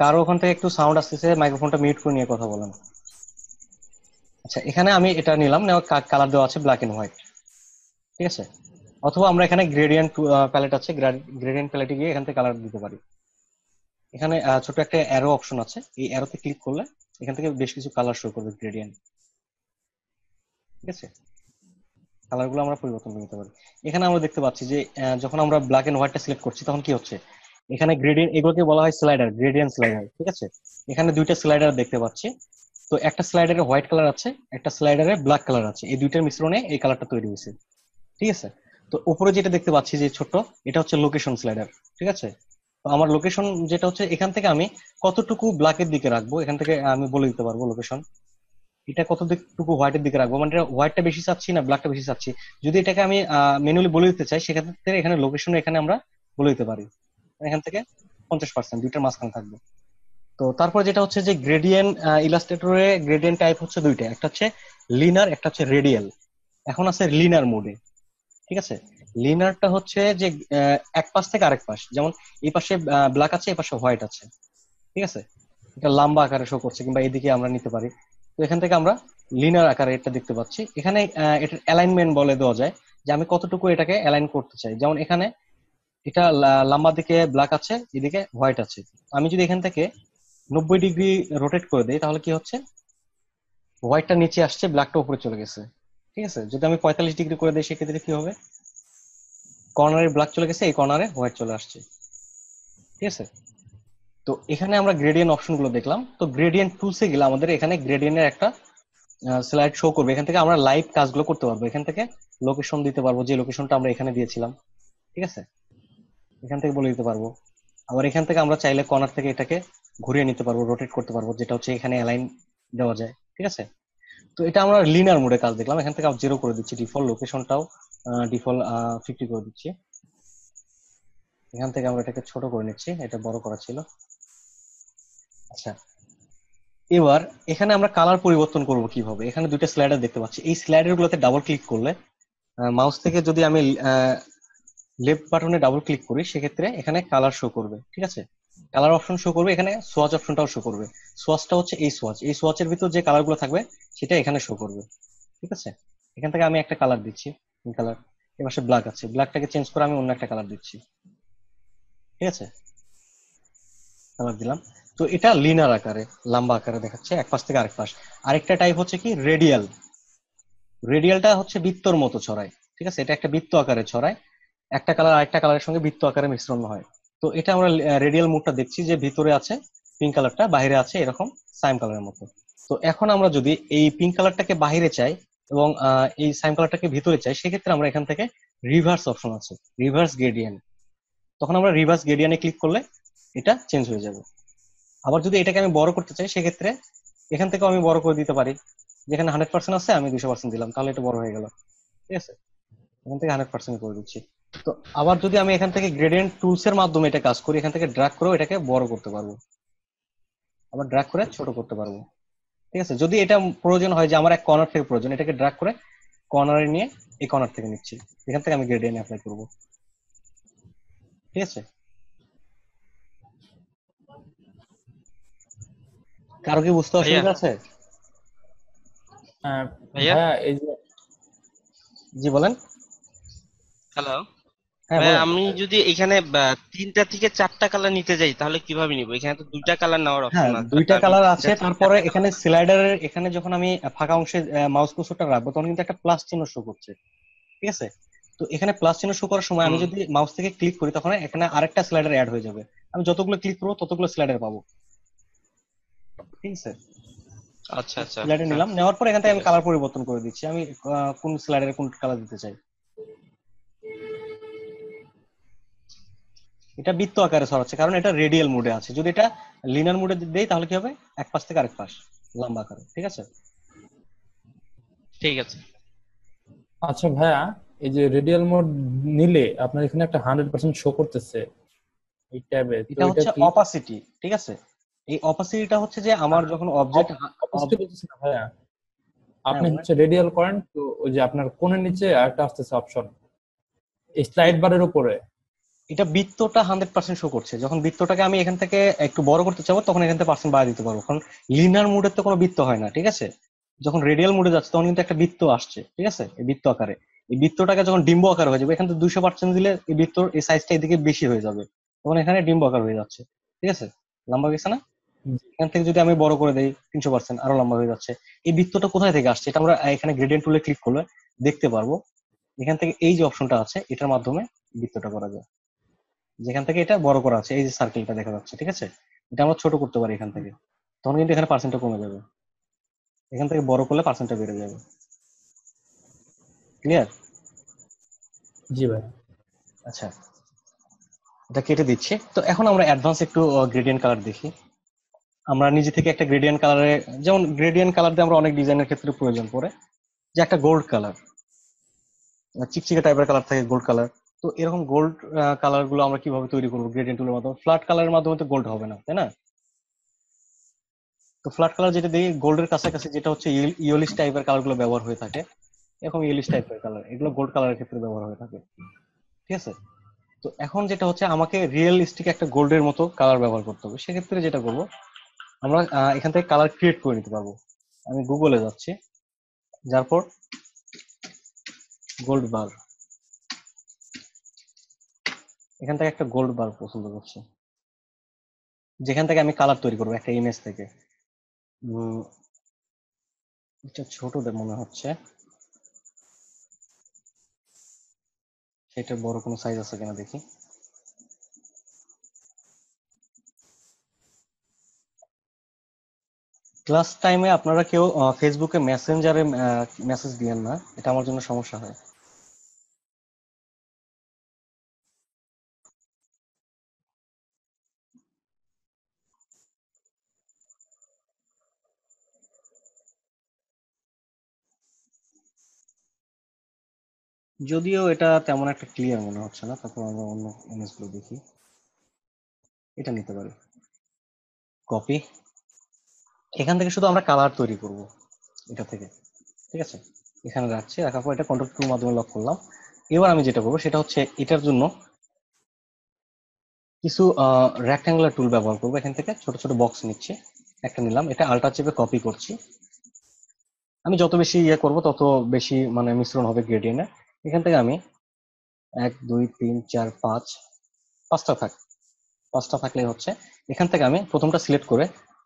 কারো ওখান থেকে একটু সাউন্ড আসতেছে, মাইক্রোফোনটা মিউট করে নিয়ে কথা বলেন। আচ্ছা, এখানে আমি এটা নিলাম, নেওয়া কালার দেওয়া আছে ব্ল্যাক এন্ড হোয়াইট। ঠিক আছে, অথবা আমরা এখানে গ্রেডিয়েন্ট প্যালেট আছে, গ্রেডিয়েন্ট প্যালেটে গিয়ে এখান থেকে কালার দিতে পারি। এখানে ছোট একটা অ্যারো অপশন আছে, এই অ্যারোতে ক্লিক করলে এখান থেকে বেশ কিছু কালার শো করবে গ্রেডিয়েন্ট। ঠিক আছে, কালার গুলো আমরা পরিবর্তন করে নিতে পারি। এখানে আমরা দেখতে পাচ্ছি যে যখন আমরা ব্ল্যাক এন্ড হোয়াইটটা সিলেক্ট করছি তখন কি হচ্ছে, এখানে গ্রেডিয়েন্ট, এগুলোকে বলা হয় স্লাইডার, গ্রেডিয়েন্ট স্লাইডার। ঠিক আছে, এখানে দুইটা স্লাইডার দেখতে পাচ্ছি। তো একটা স্লাইডারে হোয়াইট কালার আছে, একটা স্লাইডারে ব্ল্যাক কালার আছে, এই দুইটার মিশ্রণে এই কালারটা তৈরি হয়েছে। ঠিক আছে, তো উপরে যেটা দেখতে পাচ্ছি যে ছোট, এটা হচ্ছে লোকেশন স্লাইডার। ঠিক আছে, তো আমার লোকেশন যেটা হচ্ছে এখান থেকে আমি কতটুকু ব্ল্যাকের দিকে রাখবো, এখান থেকে আমি বলে দিতে পারবো লোকেশন। এটা কতটুকু হোয়াইটের দিকে রাখবো, মানে হোয়াইটটা বেশি চাচ্ছি না ব্ল্যাকটা বেশি চাচ্ছি। যদি এটাকে আমি ম্যানুয়ালি বলে দিতে চাই সেক্ষেত্রে এখানে লোকেশন এখানে আমরা বলে দিতে পারি। এখান থেকে 50% দুইটার মাঝখানে থাকবে। তো তারপর যেটা হচ্ছে যে গ্রেডিয়েন্ট ইলাস্ট্রেটরে গ্রেডিয়েন্ট টাইপ হচ্ছে দুইটা, একটা হচ্ছে লিনার, একটা হচ্ছে রেডিয়াল। এখন আছে লিনার মোডে। ঠিক আছে, লিনারটা হচ্ছে যে এক পাশ থেকে আরেক পাশ, যেমন এই পাশে ব্ল্যাক আছে, এই পাশে হোয়াইট আছে। ঠিক আছে, এটা লম্বা আকারে শো করছে, কিংবা এদিকে আমরা নিতে পারি। তো এখান থেকে আমরা লিনার আকারে এটা দেখতে পাচ্ছি। এখানে এটার অ্যালাইনমেন্ট বলে দেওয়া যায় যে আমি কতটুকু এটাকে অ্যালাইন করতে চাই। যেমন এখানে এটা লম্বা দিকে ব্ল্যাক আছে, এদিকে হোয়াইট আছে। আমি যদি এখান থেকে 90 ডিগ্রি রোটেট করে দিই তাহলে কি হচ্ছে, হোয়াইটটা নিচে আসছে, ব্ল্যাকটা উপরে চলে গেছে। ঠিক আছে, যদি আমি 45 ডিগ্রি করে দিই সেক্ষেত্রে কি হবে, কর্নারে ব্ল্যাক চলে গেছে, এই কর্নারে হোয়াইট চলে আসছে। ঠিক আছে, তো এখানে আমরা গ্রেডিয়েন্ট অপশন গুলো দেখলাম। তো গ্রেডিয়েন্ট টুলসে গেলে আমাদের এখানে গ্রেডিয়েন্টের একটা স্লাইড শো করবে। এখান থেকে আমরা লাইভ কাজগুলো করতে পারবো, এখান থেকে লোকেশন দিতে পারবো, যে লোকেশনটা আমরা এখানে দিয়েছিলাম। ঠিক আছে, এখান থেকে বলে দিতে পারবো। আবার এখান থেকে আমরা চাইলে কর্নার থেকে এটাকে ঘুরিয়ে নিতে পারবো, রোটেট করতে পারবো, যেটা হচ্ছে এখানে অ্যালাইন দেওয়া যায়। ঠিক আছে, তো এটা আমরা লিনিয়ার মোডে কাজ দেখলাম। এখান থেকে 0 করে দিচ্ছি, ডিফল্ট লোকেশনটাও ডিফল্ট 50 করে দিচ্ছি। এখান থেকে আমরা এটাকে ছোট করে নিচ্ছি, এটা বড় করা ছিল। আচ্ছা, এবার এখানে আমরা কালার পরিবর্তন করব কিভাবে, এখানে দুইটা স্লাইডার দেখতে পাচ্ছি। এই স্লাইডার গুলোতে ডাবল ক্লিক করলে, মাউস থেকে যদি আমি লেফট বাটনে ডাবল ক্লিক করি সেক্ষেত্রে এখানে কালার শো করবে। ঠিক আছে, কালার অপশন শো করবে, এখানে সোয়াচ অপশনটাও শো করবে। সোয়াচটা হচ্ছে এই সোয়াচ, এই সোয়াচের ভিতর যে কালার গুলো থাকবে সেটা এখানে শো করবে। ঠিক আছে, এখান থেকে আমি একটা কালার দিচ্ছি, কালার এবার সে ব্ল্যাক আছে, ব্ল্যাকটাকে চেঞ্জ করে আমি অন্য একটা কালার দিচ্ছি। ঠিক আছে, কালার দিলাম। তো এটা লিনার আকারে, লম্বা আকারে দেখাচ্ছে এক পাশ থেকে আরেক পাশ। আরেকটা টাইপ হচ্ছে কি রেডিয়াল, রেডিয়ালটা হচ্ছে বৃত্তর মতো ছড়ায়। ঠিক আছে, এটা একটা বৃত্ত আকারে ছড়ায়, একটা কালার আরেকটা কালারের সঙ্গে বৃত্ত আকারে মিশ্রণ হয়। তো এটা আমরা রেডিয়াল মোডটা দেখছি, যে ভিতরে আছে পিঙ্ক কালারটা, বাইরে আছে এরকম সাইম কালারের মতো। তো এখন আমরা যদি এই পিঙ্ক কালারটাকে বাইরে চাই এবং এই সাইম কালারটাকে ভিতরে চাই, সেক্ষেত্রে আমরা এখান থেকে রিভার্স অপশন আছে, রিভার্স গ্রেডিয়েন্ট, তখন আমরা রিভার্স গ্রেডিয়েন্টে ক্লিক করলে এটা চেঞ্জ হয়ে যাবে। আবার যদি এটাকে আমি বড় করতে চাই সেক্ষেত্রে এখান থেকেও আমি বড় করে দিতে পারি, যেখানে 100% আছে আমি 200% দিলাম, তাহলে এটা বড় হয়ে গেল। ঠিক আছে, এখান থেকে 100% করে দিচ্ছি। তো আবার যদি আমি এখান থেকে গ্রেডিয়েন্ট টুলস এর মাধ্যমে এটা কাজ করি, এখান থেকে ড্র্যাগ করে এটাকে বড় করতে পারবো, আবার ড্র্যাগ করে ছোট করতে পারবো। ঠিক আছে, যদি এটা প্রয়োজন হয় যে আমার এক কর্নার থেকে প্রয়োজন, এটাকে ড্র্যাগ করে কর্নারে নিয়ে এই কর্নার থেকে নিচ্ছি, এখান থেকে আমি গ্রেডিয়েন্ট অ্যাপ্লাই করবো। ঠিক আছে, কারো কি বুঝতে ভাইয়া অসুবিধা আছে? আহ, ভাইয়া ভাইয়া এই যে জি বলেন। হ্যালো হ্যাঁ ভাইয়া, বলেন। আমি যদি এখানে 3টা থেকে 4টা কালার নিতে যাই তাহলে কিভাবে নিব? এখানে তো 2টা কালার নেওয়ার হ্যাঁ, অপশন আছে, বাট দুইটা আমি কালার 3টা আছে, থেকে তারপরে 4টা এখানে কালার। স্লাইডারের এখানে যখন আমি ফাঁকা অংশে মাউস কুর্সরটা রাখবো তখন কিন্তু একটা প্লাস চিহ্ন শো করছে। ঠিক আছে, তো এখানে প্লাস চিহ্ন শো করার সময় আমি হুম, যদি মাউস থেকে ক্লিক করি তখন এখানে আরেকটা স্লাইডার অ্যাড হয়ে যাবে, আমি যতগুলো ক্লিক করবো ততগুলো স্লাইডার পাবো। ঠিক আছে, আচ্ছা আচ্ছা, স্লাইডার হ্যাঁ নিলাম, নেওয়ার পরে এখান থেকে ঠিক আমি আছে। কালার পরিবর্তন করে দিচ্ছি, আমি কোন স্লাইডারে কোন কালার দিতে চাই। এটা বৃত্ত আকারে ছড়াচ্ছে কারণ এটা রেডিয়াল মোডে আছে, যদি এটা লিনিয়ার মোডে দেই তাহলে কি হবে, এক পাশ থেকে আরেক পাশ লম্বা আকারে। ঠিক আছে, ঠিক আছে। আচ্ছা ভাইয়া, এই যে রেডিয়াল মোড নিলে আপনার এখানে একটা 100% শো করতেছে এই ট্যাবে, তো এটা এটা হচ্ছে কি? অপাসিটি। ঠিক আছে, এই অপাসিটিটা হচ্ছে যে আমার যখন অবজেক্ট, অপোজিট বলতেছি না ভাইয়া, হ্যাঁ আপনি বলেন। হচ্ছে রেডিয়াল করেন তো ওই যে আপনার কোণের নিচে আরেকটা আসতেছে অপশন এই স্লাইড বারের উপরে। এটা বৃত্তটা 100% শো করছে, যখন বৃত্তটাকে আমি এখান থেকে একটু বড় করতে চাবো তখন এখান থেকে পার্সেন্ট বাড়িয়ে দিতে পারবো, কারণ লিনিয়ার মোডের তো কোনো বৃত্ত হয় না। ঠিক আছে, যখন রেডিয়াল মোডে যাচ্ছে তখন কিন্তু একটা বৃত্ত আসছে। ঠিক আছে, এই বৃত্ত আকারে, এই বৃত্তটাকে যখন ডিম্ব আকার হয়ে যাবে, এখান থেকে 200% দিলে এই বৃত্তর এই সাইজটা এদিকে বেশি হয়ে যাবে, তখন এখানে ডিম্ব আকার হয়ে যাচ্ছে। ঠিক আছে, লম্বা গেছে না? এখান থেকে যদি আমি বড় করে দেই 300% আরো লম্বা হয়ে যাচ্ছে। এই বৃত্তটা কোথায় থেকে আসছে এটা আমরা এখানে গ্রেডিয়েন্ট টুলে ক্লিক করলে দেখতে পারবো। এখান থেকে এই যে অপশনটা আছে এটার মাধ্যমে বৃত্তটা করা যায়, যেখান থেকে এটা বড় করা আছে, এই যে সার্কেলটা দেখা যাচ্ছে। ঠিক আছে, এটা আমরা ছোট করতে পারি এখান থেকে, তখন কিন্তু এখানে পার্সেন্টটা কমে যাবে, এখান থেকে বড় করলে পার্সেন্টটা বেড়ে যাবে। ক্লিয়ার? জি ভাই। আচ্ছা, এটা কেটে দিচ্ছি। তো এখন আমরা অ্যাডভান্স একটু গ্রেডিয়েন্ট কালার দেখি। আমরা নিজে থেকে একটা গ্রেডিয়েন্ট কালারে, যেমন গ্রেডিয়েন্ট কালার দিয়ে আমরা অনেক ডিজাইনের ক্ষেত্রে প্রয়োজন পড়ে, যে একটা গোল্ড কালার, চিকচিকে টাইপের কালার থাকে গোল্ড কালার। তো এরকম গোল্ড কালার গুলো আমরা কিভাবে তৈরি করবো গ্রেডিয়েন্ট টুলের মাধ্যমে? ফ্ল্যাট কালারের মাধ্যমে তো গোল্ড হবে না, তাই না? তো ফ্ল্যাট কালার যেটা দিই গোল্ডের কাছাকাছি, যেটা হচ্ছে ইয়েলিশ টাইপের কালার গুলো ব্যবহার হয়ে থাকে, এরকম ইয়েলিশ টাইপের কালার, এগুলো গোল্ড কালারের ক্ষেত্রে ব্যবহার হয়ে থাকে। ঠিক আছে, তো এখন যেটা হচ্ছে আমাকে রিয়েলিস্টিক একটা গোল্ডের মতো কালার ব্যবহার করতে হবে, সেক্ষেত্রে যেটা করবো আমরা এখান থেকে কালার ক্রিয়েট করে নিতে পারবো। আমি গুগলে যাচ্ছি, যার পর গোল্ড বার, এখান থেকে একটা গোল্ড বার পছন্দ করছি, যেখান থেকে আমি কালার তৈরি করবো একটা ইমেজ থেকে। এটা ছোট মনে হচ্ছে, সেটার বড় কোনো সাইজ আছে কিনা দেখি। ক্লাস টাইমে আপনারা কেউ ফেসবুকে মেসেঞ্জারে মেসেজ দিয়েন না, এটা আমার জন্য সমস্যা হয়। যদিও এটা তেমন একটা ক্লিয়ার মনে হচ্ছে না, তারপর আমরা অন্য ইমেজগুলো দেখি। এটা নিতে পারি, কপি। এখান থেকে শুধু আমরা কালার তৈরি করব এটা থেকে, ঠিক আছে। এখানে রাখছি, রাখার পর এটা কন্ট্রোল মাধ্যমে লক করলাম। এবার আমি যেটা করবো সেটা হচ্ছে এটার জন্য কিছু রেক্ট্যাঙ্গুলার টুল ব্যবহার করবো। এখান থেকে ছোট ছোট বক্স নিচ্ছি, একটা নিলাম, এটা আল্ট্রা চেপে কপি করছি। আমি যত বেশি ইয়ে করবো তত বেশি মানে মিশ্রণ হবে গ্রেডিয়েন্টে। এখান থেকে আমি 1 2 3 4 5 পাঁচটা পাঁচটা থাকলেই হচ্ছে। এখান থেকে আমি প্রথমটা সিলেক্ট করে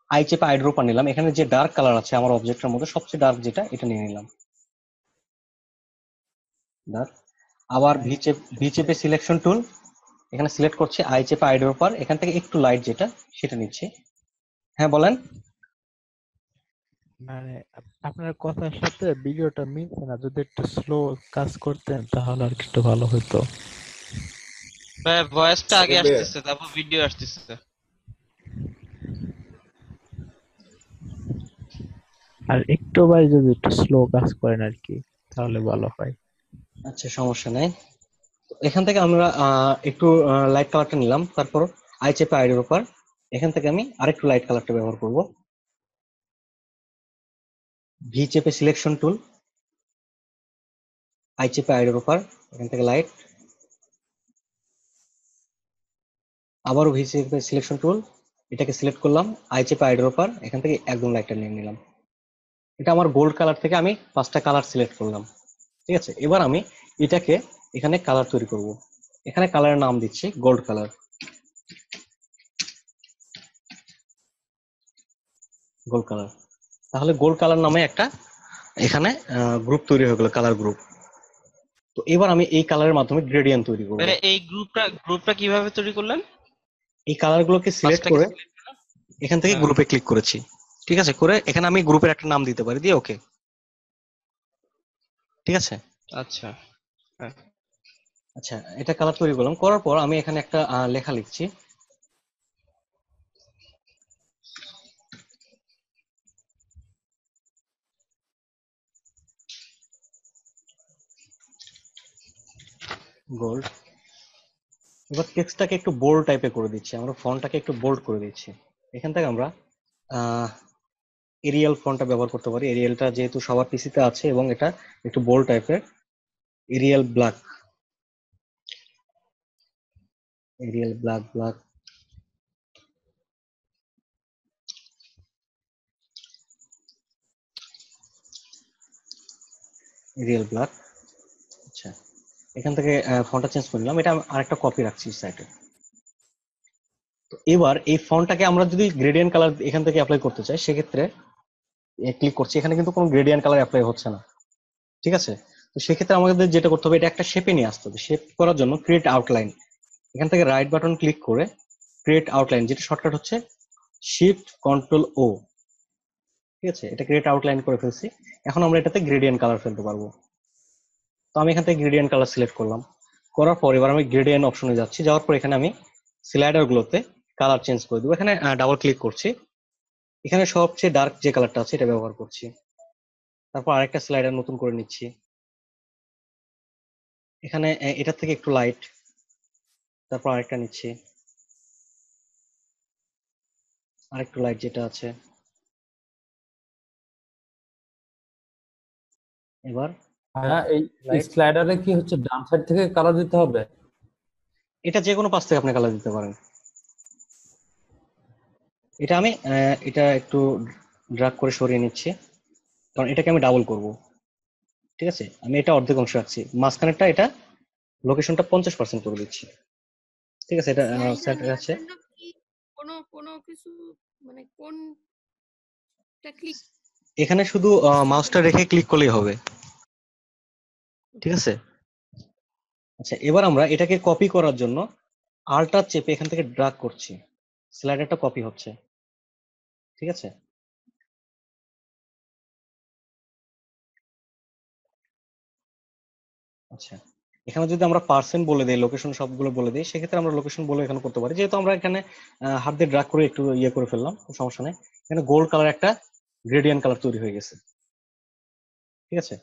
আই চেপে আইড্রোপার নিলাম। এখানে যে ডার্ক কালার আছে আমার অবজেক্টের মধ্যে সবচেয়ে ডার্ক যেটা, এটা নিয়ে নিলাম ডার্ক। আবার ভি চেপে সিলেকশন টুল, এখানে সিলেক্ট করছি আই চেপে আইড্রোপার, এখান থেকে একটু লাইট যেটা সেটা নিচ্ছি। হ্যাঁ বলেন। মানে আপনার কথার সাথে ভিডিওটা মিলছে না, যদি একটু স্লো কাজ করতেন তাহলে আর একটু ভালো হতো। ভাই ভয়েসটা আগে সাকিব ভাইয়া, আসতেছে, তারপর ভিডিও আসতেছে। আর একটু ভাই যদি একটু স্লো কাজ করেন আর কি, তাহলে ভালো হয়। আচ্ছা সমস্যা নাই। এখান থেকে আমরা একটু লাইট কালারটা নিলাম, তারপর আই চেপে আইড্রোপার, এখান থেকে আমি আরেকটু লাইট কালারটা ব্যবহার করব। ভি চেপে সিলেকশন টুল, আই চেপে আইড্রোপার, এখান থেকে লাইট, আবারও ভি চেপে সিলেকশন টুল, এটাকে সিলেক্ট করলাম, আই চেপে আইড্রোপার, এখান থেকে একদম লাইটটা নিয়ে নিলাম। এটা আমার গোল্ড কালার থেকে আমি 5টা কালার সিলেক্ট করলাম, ঠিক আছে। এবার আমি এটাকে এখানে কালার তৈরি করব। এখানে কালারের নাম দিচ্ছি গোল্ড কালার, গোল্ড কালার। তাহলে গোল্ড কালার নামে একটা এখানে গ্রুপ তৈরি হয়ে গেল, কালার গ্রুপ। তো এবার আমি এই কালারের মাধ্যমে গ্রেডিয়েন্ট তৈরি করব। ভাই এই গ্রুপটা কিভাবে তৈরি করলেন? এই কালারগুলোকে সিলেক্ট পাঁচটাকে করে select করলেন? এখান থেকে হ্যাঁ, গ্রুপে ক্লিক করেছি, ঠিক আছে। করে এখানে আমি গ্রুপের একটা নাম দিতে পারি, দিয়ে ওকে, ঠিক আছে। আচ্ছা। হ্যাঁ, আচ্ছা এটা কালার তৈরি করলাম, করার পর আমি এখানে একটা লেখা লিখছি। গোল্ড। এবার টেক্সটটাকে একটু বোল্ড টাইপের করে দিচ্ছি, আমরা ফন্টটাকে একটু বোল্ড করে দিচ্ছি। এখান থেকে আমরা এরিয়াল ফন্টটা ব্যবহার করতে পারি। এরিয়ালটা যেহেতু সবার পিসিতে আছে এবং এটা একটু বোল্ড টাইপের, Arial black, Arial black black, Arial black. আচ্ছা এখান থেকে ফন্টটা চেঞ্জ করে নিলাম, এটা আমি আরেকটা কপি রাখছি সাইডে। তো এবার এই ফন্টটাকে আমরা যদি গ্রেডিয়েন্ট কালার এখান থেকে অ্যাপ্লাই করতে চাই, সেক্ষেত্রে ক্লিক করছি, এখানে কিন্তু কোনো গ্রেডিয়েন্ট কালার অ্যাপ্লাই হচ্ছে না, ঠিক আছে। তো সেক্ষেত্রে আমাদের যেটা করতে হবে, এটা একটা শেপে নিয়ে আসতে হবে। শেপ করার জন্য ক্রিয়েট আউটলাইন, এখান থেকে রাইট বাটন ক্লিক করে ক্রিয়েট আউটলাইন, যেটা শর্টকাট হচ্ছে শিফট কন্ট্রোল ও, ঠিক আছে। এটা ক্রিয়েট আউটলাইন করে ফেলছি। এখন আমরা এটাতে গ্রেডিয়েন্ট কালার ফেলতে পারবো। তো আমি এখান থেকে গ্রেডিয়েন্ট কালার সিলেক্ট করলাম, করার পর এবার আমি গ্রেডিয়েন্ট অপশনে যাচ্ছি। যাওয়ার পর এখানে আমি স্লাইডার গুলোতে কালার চেঞ্জ করে দেবো। এখানে ডাবল ক্লিক করছি, এখানে সবচেয়ে ডার্ক যে কালারটা আছে এটা ব্যবহার করছি। তারপর আরেকটা স্লাইডার নতুন করে নিচ্ছি, এখানে এটার থেকে একটু লাইট, তারপর আরেকটা নিচ্ছি, আরেকটু লাইট যেটা আছে। এবার হ্যাঁ, এই লাইট, স্লাইডারে কি হচ্ছে ডান সাইড থেকে কালার দিতে হবে? এটা যে কোনো পাশ থেকে আপনি কালার দিতে পারেন। এটা আমি এটা একটু ড্রাগ করে সরিয়ে নিচ্ছি, কারণ এটাকে আমি ডাবল করব, ঠিক আছে। আমি এটা অর্ধেক অংশ রাখছি, মাঝখানেরটা এটা লোকেশনটা 50% করে দিচ্ছি। ঠিক আছে, এটা জায়গা সেট নেওয়ার আছে। জন্য কি কোনো কোনো কিছু মানে কোনটা ক্লিক এখানে শুধু করতে মাউসটা হবে? রেখে ক্লিক করলেই হবে, ঠিক আছে। আচ্ছা, এবার আমরা এটাকে কপি করার জন্য আলটা চেপে এখান থেকে ড্রাগ করছি, স্লাইডারটা কপি হচ্ছে, ঠিক আছে। আচ্ছা, এখানে যদি আমরা পার্সেন্ট বলে দিই, লোকেশন সবগুলো বলে দিই, সেক্ষেত্রে আমরা লোকেশন বলে এখানে করতে পারি। যেহেতু আমরা এখানে হাত দিয়ে ড্রাগ করে একটু ইয়ে করে ফেললাম, সমস্যা নেই। এখানে গোল্ড কালার একটা গ্রেডিয়েন্ট কালার তৈরি হয়ে গেছে, ঠিক আছে।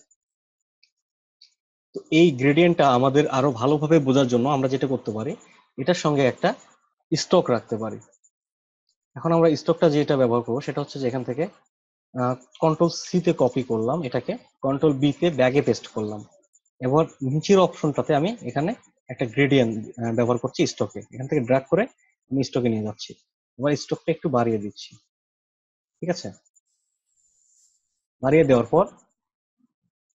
তো এই গ্রেডিয়েন্টটা আমাদের আরো ভালোভাবে বোঝার জন্য আমরা যেটা করতে পারি, এটার সঙ্গে একটা স্টক রাখতে পারি। এখন আমরা স্টকটা যেটা ব্যবহার করবো সেটা হচ্ছে যে এখান থেকে কন্ট্রোল সি তে কপি করলাম, এটাকে কন্ট্রোল বি তে ব্যাগে পেস্ট করলাম। এবার নিচের অপশনটাতে আমি এখানে একটা গ্রেডিয়েন্ট ব্যবহার করছি স্টকে, এখান থেকে ড্র্যাগ করে আমি স্টকে নিয়ে যাচ্ছি। এবার স্টকটা একটু বাড়িয়ে দিচ্ছি, ঠিক আছে। বাড়িয়ে দেওয়ার পর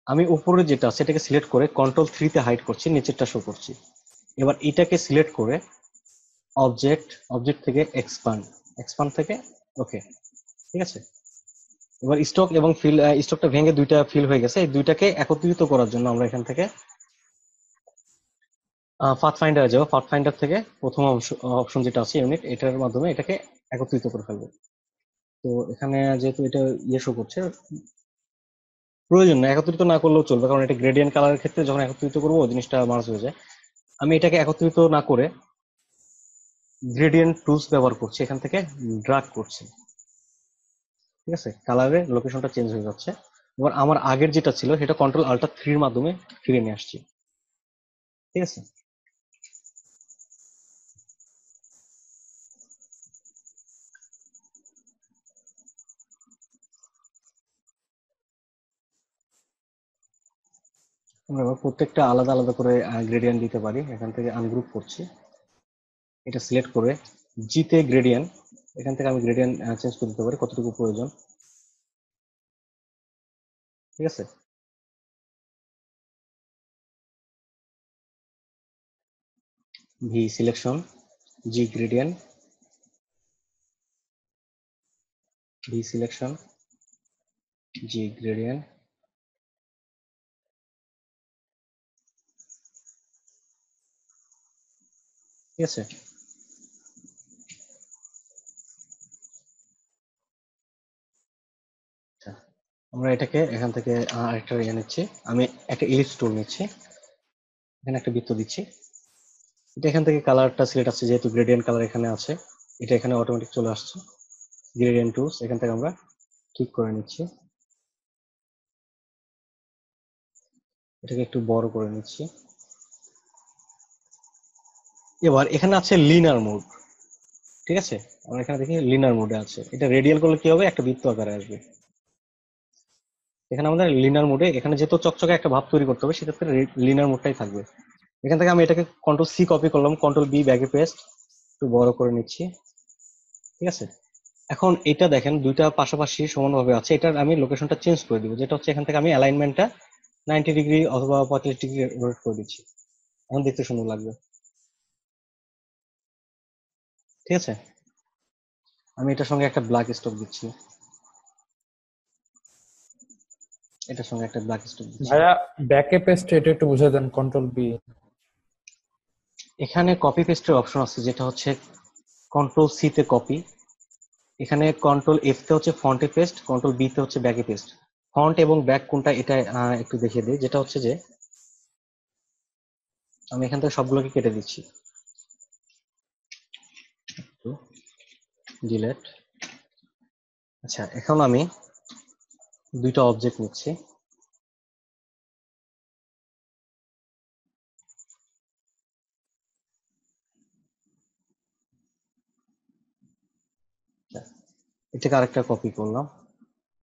আমি উপরে যেটা সেটাকে সিলেক্ট করে কন্ট্রোল 3 তে হাইড করছি, নিচেরটা শো করছি। এবার এটাকে সিলেক্ট করে অবজেক্ট থেকে এক্সপান্ড, এক্সপান্ড থেকে ওকে, ঠিক আছে। এবার স্টক এবং ফিল, স্টকটা ভেঙে দুইটা ফিল হয়ে গেছে, এই দুইটাকে একত্রিত করার জন্য আমরা এখান থেকে পাথফাইন্ডারে যাবো। পাথফাইন্ডার থেকে প্রথম অপশন যেটা আছে ইউনিট, এটার মাধ্যমে এটাকে একত্রিত করে ফেলবো। তো এখানে যেহেতু এটা ইয়ে শো করছে, প্রয়োজন না, একত্রিত না করলেও চলবে, কারণ এটা গ্রেডিয়েন্ট কালারের ক্ষেত্রে যখন একত্রিত করবো জিনিসটা মার্জ হয়ে যায়। আমি এটাকে একত্রিত না করে গ্রেডিয়েন্ট টুলস ব্যবহার করছি, এখান থেকে ড্রাগ করছি, ঠিক আছে। কালারের লোকেশনটা চেঞ্জ হয়ে যাচ্ছে। এবার আমার আগের যেটা ছিল সেটা কন্ট্রোল আল্টা 3 মাধ্যমে ফিরে নিয়ে আসছি, ঠিক আছে। আমরা এবার প্রত্যেকটা আলাদা আলাদা করে গ্রেডিয়েন্ট দিতে পারি। এখান থেকে আনগ্রুপ করছি, এটা সিলেক্ট করে জিতে গ্রেডিয়েন্ট, এখান থেকে আমি গ্রেডিয়েন্ট চেঞ্জ করে দিতে পারি কতটুকু প্রয়োজন, ঠিক আছে। ভি সিলেকশন, জি গ্রেডিয়েন্ট, ভি সিলেকশন, জি গ্রেডিয়েন্ট, ঠিক আছে। আচ্ছা, আমরা এটাকে এখান থেকে আরেকটা ইয়ে নিচ্ছি, আমি একটা ইলিপস টুল নিচ্ছি, এখানে একটা বৃত্ত দিচ্ছি। এটা এখান থেকে কালারটা সিলেক্ট আছে, যেহেতু গ্রেডিয়েন্ট কালার এখানে আছে, এটা এখানে অটোমেটিক চলে আসছে। গ্রেডিয়েন্ট টুলস এখান থেকে আমরা ঠিক করে নিচ্ছি, এটাকে একটু বড় করে নিচ্ছি। এবার এখানে আছে লিনার মোড, ঠিক আছে। আমরা এখানে দেখি লিনার মোডে আছে, এটা রেডিয়াল করলে কি হবে, একটা বৃত্ত আকারে আসবে। এখানে আমাদের লিনার মোডে, এখানে যেহেতু চকচকে একটা ভাব তৈরি করতে হবে, সেক্ষেত্রে লিনার মোডটাই থাকবে। এখান থেকে আমি এটাকে কন্ট্রোল সি কপি করলাম, কন্ট্রোল বি ব্যাগে পেস্ট, একটু বড় করে নিচ্ছি, ঠিক আছে। এখন এটা দেখেন দুইটা পাশাপাশি সমানভাবে আছে, এটার আমি লোকেশনটা চেঞ্জ করে দিব, যেটা হচ্ছে এখান থেকে আমি অ্যালাইনমেন্টটা 90 ডিগ্রি অথবা 45 ডিগ্রি রোটেট করে দিচ্ছি, এখন দেখতে সুন্দর লাগবে, ঠিক আছে। আমি এটার সঙ্গে একটা ব্ল্যাক স্টক দিচ্ছি, এটার সঙ্গে একটা ব্ল্যাক স্টক দিচ্ছি। ভাইয়া ব্যাকে পেস্ট এটা একটু বুঝিয়ে দেন, কন্ট্রোল বি। এখানে কপি পেস্টের অপশন আছে, যেটা হচ্ছে কন্ট্রোল সি তে কপি, এখানে কন্ট্রোল এফ তে হচ্ছে ফন্টে পেস্ট, কন্ট্রোল বি তে হচ্ছে ব্যাকে পেস্ট। ফন্ট এবং ব্যাক কোনটা এটা একটু দেখিয়ে দিই, যেটা হচ্ছে যে আমি এখান থেকে সবগুলোকে কেটে দিচ্ছি, ডিলেট। আচ্ছা, এখন আমি দুইটা অবজেক্ট নিচ্ছি, এটাকে আরেকটা কপি করলাম,